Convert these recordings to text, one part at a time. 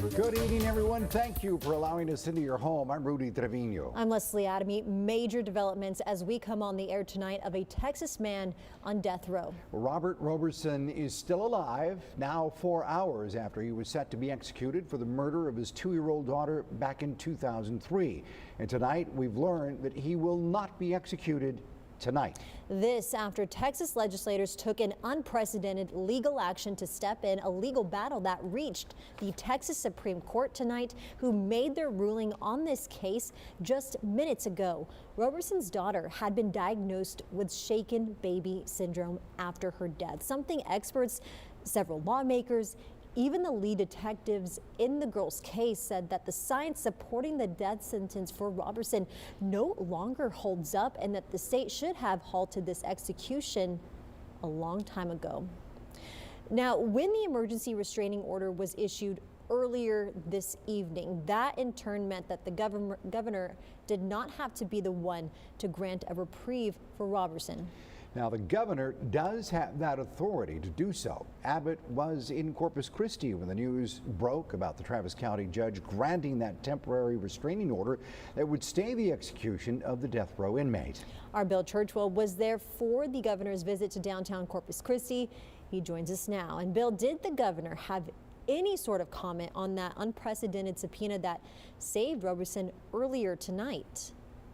Good evening, everyone. Thank you for allowing us into your home. I'm Rudy Trevino. I'm Leslie Adamy. Major developments as we come on the air tonight of a Texas man on death row. Robert Roberson is still alive, now 4 hours after he was set to be executed for the murder of his 2-year-old daughter back in 2003. And tonight we've learned that he will not be executed tonight. This after Texas legislators took an unprecedented legal action to step in a legal battle that reached the Texas Supreme Court tonight, who made their ruling on this case just minutes ago. Roberson's daughter had been diagnosed with shaken baby syndrome after her death, something experts, several lawmakers, even the lead detectives in the girl's case said that the science supporting the death sentence for Roberson no longer holds up and that the state should have halted this execution a long time ago. Now, when the emergency restraining order was issued earlier this evening, that in turn meant that the governor did not have to be the one to grant a reprieve for Roberson. Now, the governor does have that authority to do so. Abbott was in Corpus Christi when the news broke about the Travis County judge granting that temporary restraining order that would stay the execution of the death row inmate. Our Bill Churchwell was there for the governor's visit to downtown Corpus Christi. He joins us now. And Bill, did the governor have any sort of comment on that unprecedented subpoena that saved Roberson earlier tonight?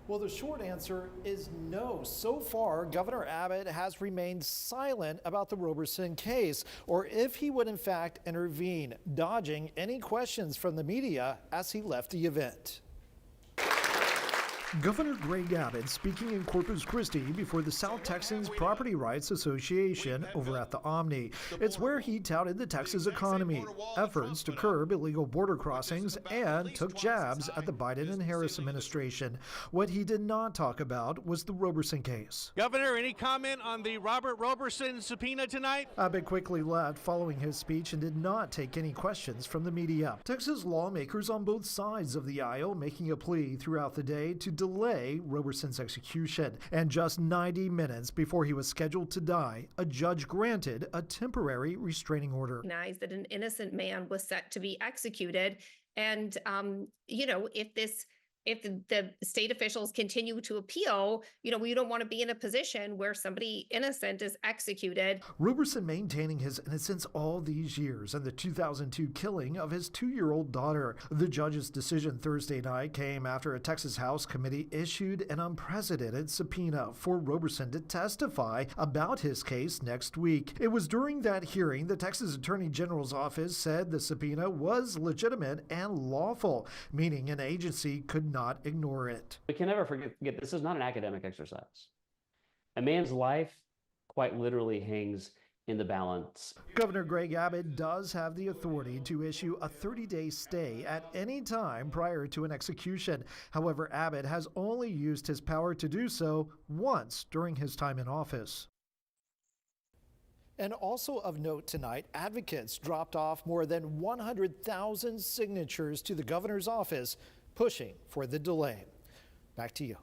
Well, the short answer is no. So far, Governor Abbott has remained silent about the Roberson case, or if he would in fact intervene, dodging any questions from the media as he left the event. Governor Greg Abbott speaking in Corpus Christi before the South Texans Property Rights Association over at the Omni. It's where he touted the Texas economy, efforts to curb illegal border crossings, and took jabs at the Biden and Harris administration. What he did not talk about was the Roberson case. Governor, any comment on the Robert Roberson subpoena tonight? Abbott quickly left following his speech and did not take any questions from the media. Texas lawmakers on both sides of the aisle making a plea throughout the day to delay Roberson's execution. And just 90 minutes before he was scheduled to die, a judge granted a temporary restraining order. Recognized that an innocent man was set to be executed. And, if the state officials continue to appeal, we don't want to be in a position where somebody innocent is executed. Roberson maintaining his innocence all these years and the 2002 killing of his 2-year-old daughter. The judge's decision Thursday night came after a Texas House committee issued an unprecedented subpoena for Roberson to testify about his case next week. It was during that hearing the Texas Attorney General's office said the subpoena was legitimate and lawful, meaning an agency could not ignore it. We can never forget this is not an academic exercise. A man's life quite literally hangs in the balance. Governor Greg Abbott does have the authority to issue a 30-day stay at any time prior to an execution. However, Abbott has only used his power to do so once during his time in office. And also of note tonight, advocates dropped off more than 100,000 signatures to the governor's office, pushing for the delay. Back to you.